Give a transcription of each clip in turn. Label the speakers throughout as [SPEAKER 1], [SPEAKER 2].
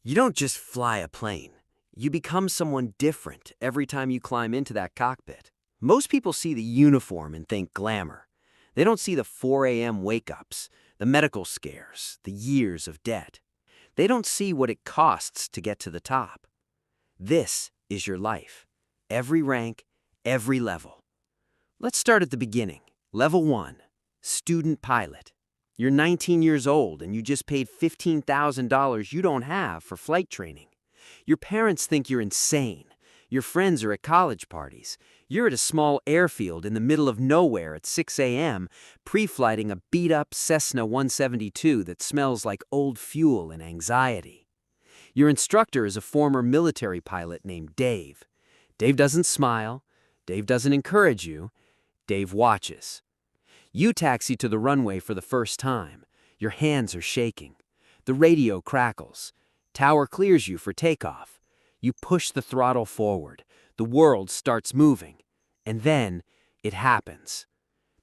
[SPEAKER 1] You don't just fly a plane. You become someone different every time you climb into that cockpit. Most people see the uniform and think glamour. They don't see the 4 a.m. wake-ups, the medical scares, the years of debt. They don't see what it costs to get to the top. This is your life. Every rank, every level. Let's start at the beginning. Level 1, student pilot. You're 19 years old and you just paid $15,000 you don't have for flight training. Your parents think you're insane. Your friends are at college parties. You're at a small airfield in the middle of nowhere at 6 a.m., pre-flighting a beat-up Cessna 172 that smells like old fuel and anxiety. Your instructor is a former military pilot named Dave. Dave doesn't smile. Dave doesn't encourage you. Dave watches. You taxi to the runway for the first time. Your hands are shaking. The radio crackles. Tower clears you for takeoff. You push the throttle forward. The world starts moving. And then it happens.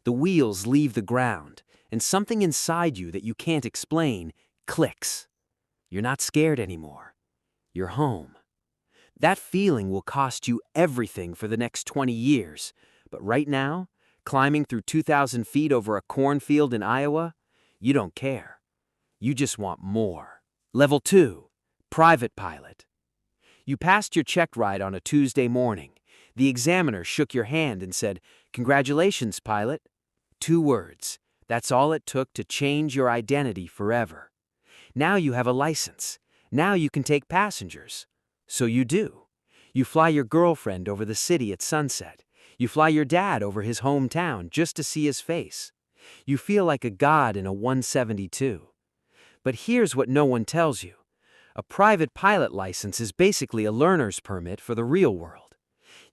[SPEAKER 1] The wheels leave the ground, and something inside you that you can't explain clicks. You're not scared anymore. You're home. That feeling will cost you everything for the next 20 years. But right now, climbing through 2,000 feet over a cornfield in Iowa, you don't care. You just want more. Level 2, private pilot. You passed your check ride on a Tuesday morning. The examiner shook your hand and said, "Congratulations, pilot." 2 words. That's all it took to change your identity forever. Now you have a license. Now you can take passengers. So you do. You fly your girlfriend over the city at sunset. You fly your dad over his hometown just to see his face. You feel like a god in a 172. But here's what no one tells you. A private pilot license is basically a learner's permit for the real world.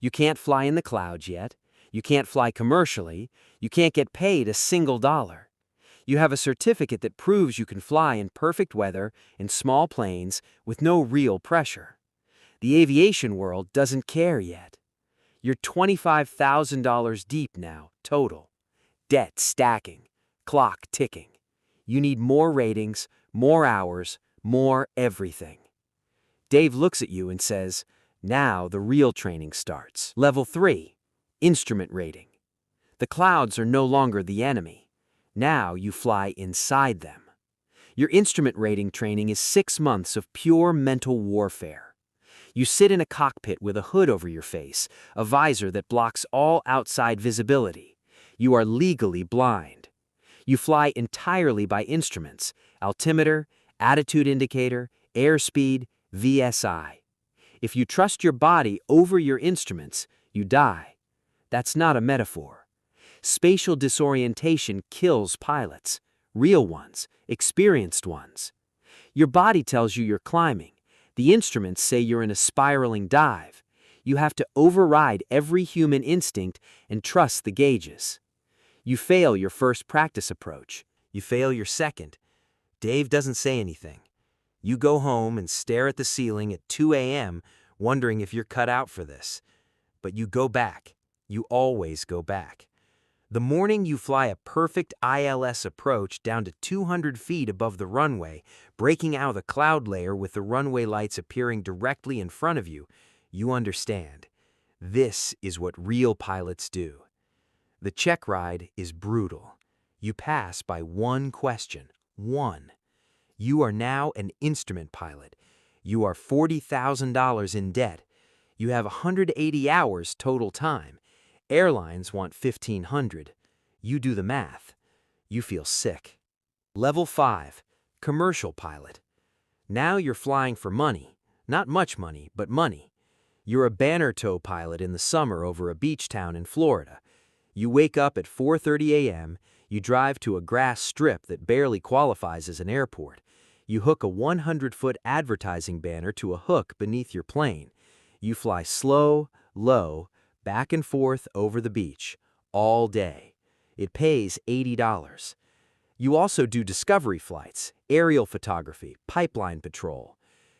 [SPEAKER 1] You can't fly in the clouds yet. You can't fly commercially. You can't get paid a single dollar. You have a certificate that proves you can fly in perfect weather, in small planes, with no real pressure. The aviation world doesn't care yet. You're $25,000 deep now, total. Debt stacking, clock ticking. You need more ratings, more hours, more everything. Dave looks at you and says, "Now the real training starts." Level 3, instrument rating. The clouds are no longer the enemy. Now you fly inside them. Your instrument rating training is 6 months of pure mental warfare. You sit in a cockpit with a hood over your face, a visor that blocks all outside visibility. You are legally blind. You fly entirely by instruments: altimeter, attitude indicator, airspeed, VSI. If you trust your body over your instruments, you die. That's not a metaphor. Spatial disorientation kills pilots, real ones, experienced ones. Your body tells you you're climbing. The instruments say you're in a spiraling dive. You have to override every human instinct and trust the gauges. You fail your first practice approach. You fail your second. Dave doesn't say anything. You go home and stare at the ceiling at 2 a.m., wondering if you're cut out for this. But you go back. You always go back. The morning you fly a perfect ILS approach down to 200 feet above the runway, breaking out of the cloud layer with the runway lights appearing directly in front of you, you understand. This is what real pilots do. The check ride is brutal. You pass by one question. One. You are now an instrument pilot. You are $40,000 in debt. You have 180 hours total time. Airlines want 1,500. You do the math. You feel sick. Level 5, commercial pilot. Now you're flying for money. Not much money, but money. You're a banner tow pilot in the summer over a beach town in Florida. You wake up at 4:30 a.m., you drive to a grass strip that barely qualifies as an airport. You hook a 100-foot advertising banner to a hook beneath your plane. You fly slow, low, back and forth over the beach, all day. It pays $80. You also do discovery flights, aerial photography, pipeline patrol.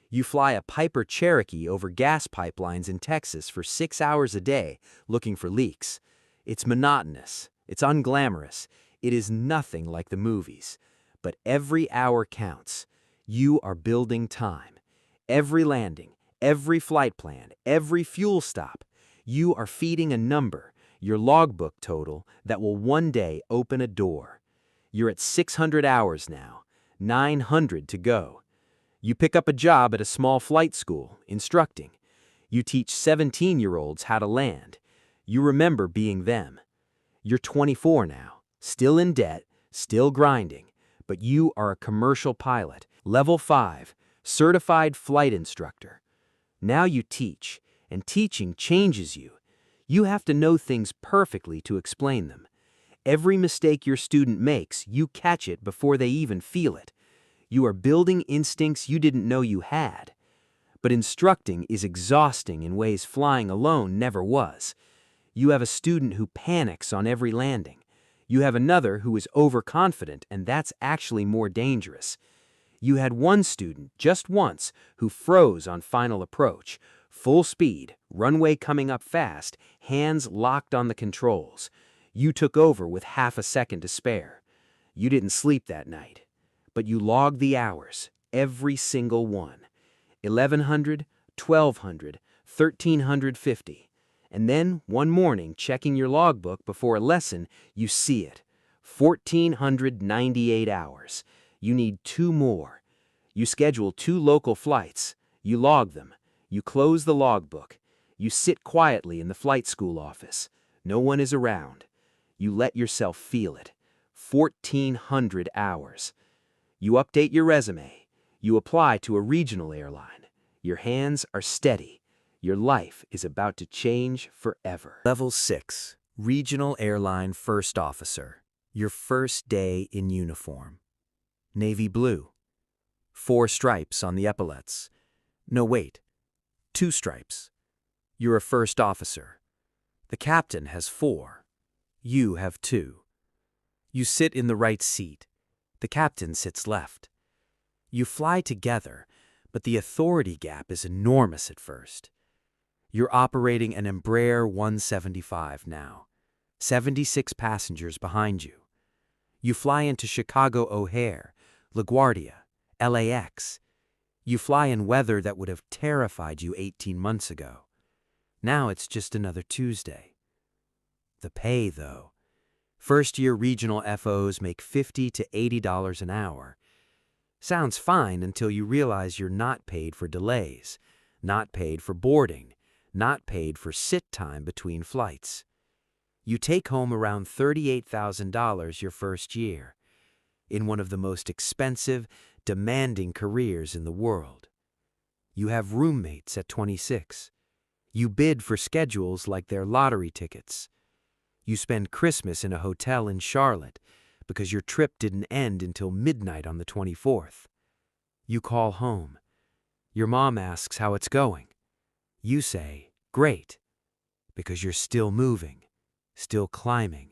[SPEAKER 1] You fly a Piper Cherokee over gas pipelines in Texas for 6 hours a day, looking for leaks. It's monotonous. It's unglamorous. It is nothing like the movies. But every hour counts. You are building time. Every landing, every flight plan, every fuel stop, you are feeding a number, your logbook total, that will one day open a door. You're at 600 hours now, 900 to go. You pick up a job at a small flight school, instructing. You teach 17-year-olds how to land. You remember being them. You're 24 now, still in debt, still grinding, but you are a commercial pilot, level 5, certified flight instructor. Now you teach, and teaching changes you. You have to know things perfectly to explain them. Every mistake your student makes, you catch it before they even feel it. You are building instincts you didn't know you had. But instructing is exhausting in ways flying alone never was. You have a student who panics on every landing. You have another who is overconfident, and that's actually more dangerous. You had one student, just once, who froze on final approach. Full speed, runway coming up fast, hands locked on the controls. You took over with half a second to spare. You didn't sleep that night, but you logged the hours, every single one. 1100, 1200, 1350. And then, one morning, checking your logbook before a lesson, you see it. 1498 hours. You need 2 more. You schedule 2 local flights. You log them. You close the logbook. You sit quietly in the flight school office. No one is around. You let yourself feel it. 1400 hours. You update your resume. You apply to a regional airline. Your hands are steady. Your life is about to change forever. Level 6, Regional Airline First Officer. Your first day in uniform. Navy blue. 4 stripes on the epaulets. No, wait. 2 stripes. You're a first officer. The captain has 4. You have 2. You sit in the right seat. The captain sits left. You fly together, but the authority gap is enormous at first. You're operating an Embraer 175 now. 76 passengers behind you. You fly into Chicago O'Hare, LaGuardia, LAX. You fly in weather that would have terrified you 18 months ago. Now it's just another Tuesday. The pay, though. First-year regional FOs make $50 to $80 an hour. Sounds fine until you realize you're not paid for delays, not paid for boarding, not paid for sit time between flights. You take home around $38,000 your first year, in one of the most expensive, demanding careers in the world. You have roommates at 26. You bid for schedules like they're lottery tickets. You spend Christmas in a hotel in Charlotte because your trip didn't end until midnight on the 24th. You call home. Your mom asks how it's going. You say, great, because you're still moving, still climbing,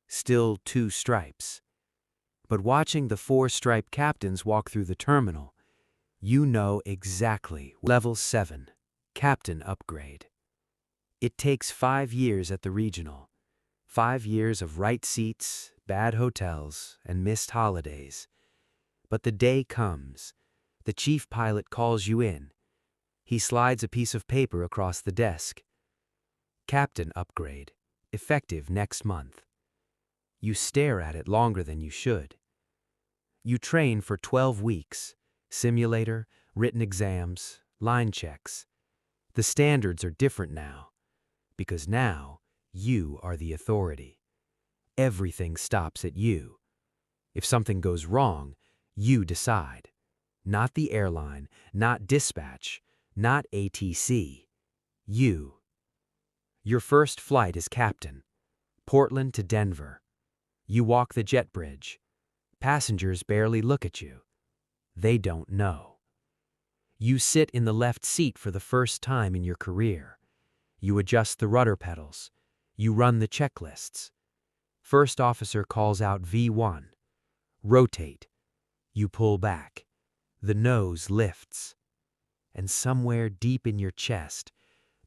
[SPEAKER 1] still 2 stripes. But watching the 4-stripe captains walk through the terminal, you know exactly. Level 7, Captain Upgrade. It takes 5 years at the regional. 5 years of right seats, bad hotels, and missed holidays. But the day comes. The chief pilot calls you in. He slides a piece of paper across the desk. Captain Upgrade, effective next month. You stare at it longer than you should. You train for 12 weeks. Simulator, written exams, line checks. The standards are different now, because now you are the authority. Everything stops at you. If something goes wrong, you decide. Not the airline, not dispatch, not ATC. You. Your first flight is captain. Portland to Denver. You walk the jet bridge. Passengers barely look at you. They don't know. You sit in the left seat for the first time in your career. You adjust the rudder pedals. You run the checklists. First officer calls out V1. Rotate. You pull back. The nose lifts. And somewhere deep in your chest,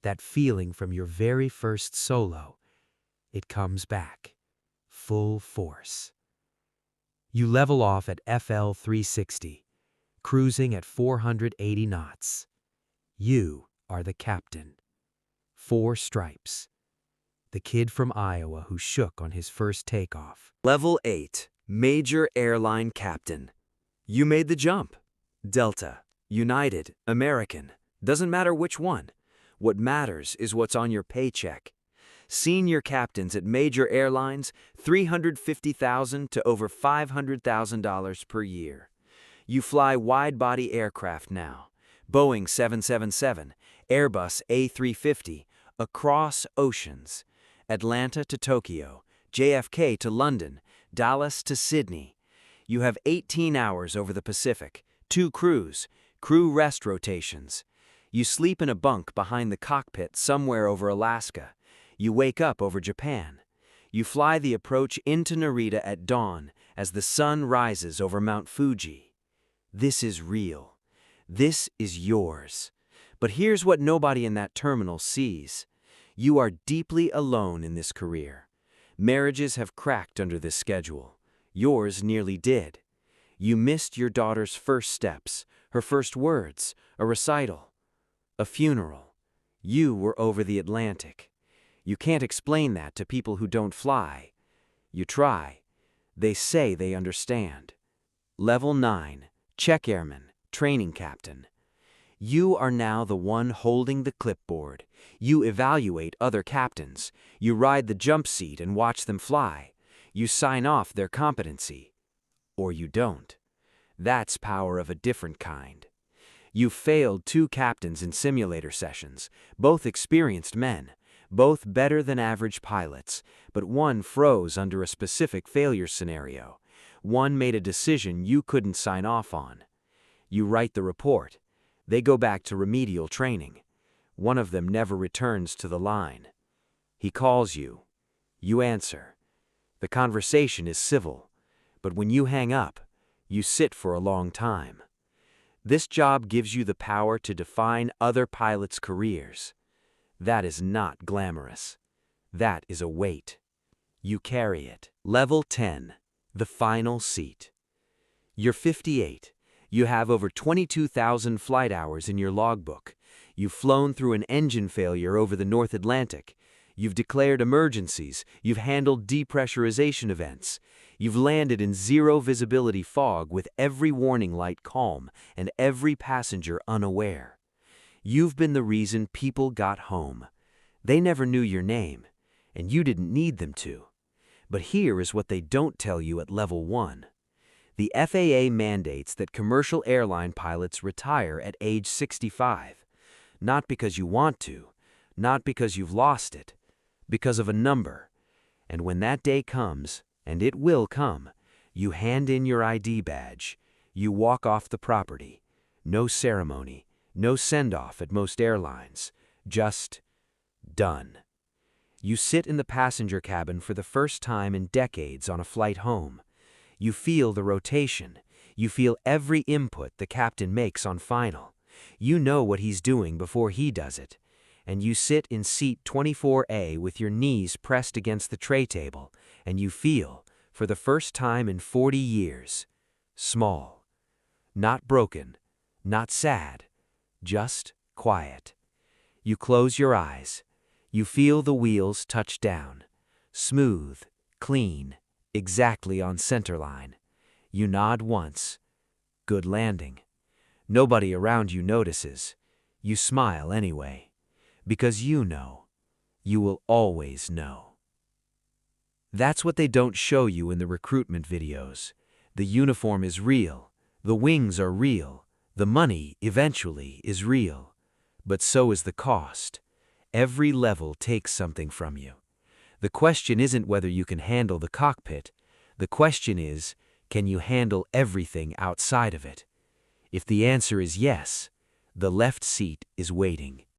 [SPEAKER 1] that feeling from your very first solo, it comes back. Full force. You level off at FL 360.
[SPEAKER 2] cruising at 480 knots. You are the captain. 4 stripes. The kid from Iowa who shook on his first takeoff.
[SPEAKER 1] Level 8, Major Airline Captain. You made the jump. Delta, United, American. Doesn't matter which one. What matters is what's on your paycheck. Senior captains at major airlines, $350,000 to over $500,000 per year. You fly wide-body aircraft now. Boeing 777, Airbus A350, across oceans. Atlanta to Tokyo, JFK to London, Dallas to Sydney. You have 18 hours over the Pacific, 2 crews, crew rest rotations. You sleep in a bunk behind the cockpit somewhere over Alaska. You wake up over Japan. You fly the approach into Narita at dawn as the sun rises over Mount Fuji. This is real. This is yours. But here's what nobody in that terminal sees. You are deeply alone in this career. Marriages have cracked under this schedule. Yours nearly did. You missed your daughter's first steps, her first words, a recital, a funeral. You were over the Atlantic. You can't explain that to people who don't fly. You try. They say they understand. Level 9, Check Airman, Training Captain. You are now the one holding the clipboard. You evaluate other captains. You ride the jump seat and watch them fly. You sign off their competency. Or you don't. That's power of a different kind. You failed 2 captains in simulator sessions, both experienced men, both better than average pilots, but one froze under a specific failure scenario. One made a decision you couldn't sign off on. You write the report. They go back to remedial training. One of them never returns to the line. He calls you. You answer. The conversation is civil, but when you hang up, you sit for a long time. This job gives you the power to define other pilots' careers. That is not glamorous. That is a weight. You carry it. Level 10, the final seat. You're 58. You have over 22,000 flight hours in your logbook. You've flown through an engine failure over the North Atlantic. You've declared emergencies. You've handled depressurization events. You've landed in zero visibility fog with every warning light calm and every passenger unaware. You've been the reason people got home. They never knew your name, and you didn't need them to. But here is what they don't tell you at Level 1. The FAA mandates that commercial airline pilots retire at age 65. Not because you want to, not because you've lost it, because of a number. And when that day comes, and it will come, you hand in your ID badge. You walk off the property. No ceremony. No send-off at most airlines, just done. You sit in the passenger cabin for the first time in decades on a flight home. You feel the rotation. You feel every input the captain makes on final. You know what he's doing before he does it. And you sit in seat 24A with your knees pressed against the tray table, and you feel, for the first time in 40 years, small. Not broken, not sad. Just quiet. You close your eyes. You feel the wheels touch down. Smooth, clean, exactly on center line. You nod once. Good landing. Nobody around you notices. You smile anyway. Because you know. You will always know. That's what they don't show you in the recruitment videos. The uniform is real. The wings are real. The money, eventually, is real. But so is the cost. Every level takes something from you. The question isn't whether you can handle the cockpit. The question is, can you handle everything outside of it? If the answer is yes, the left seat is waiting.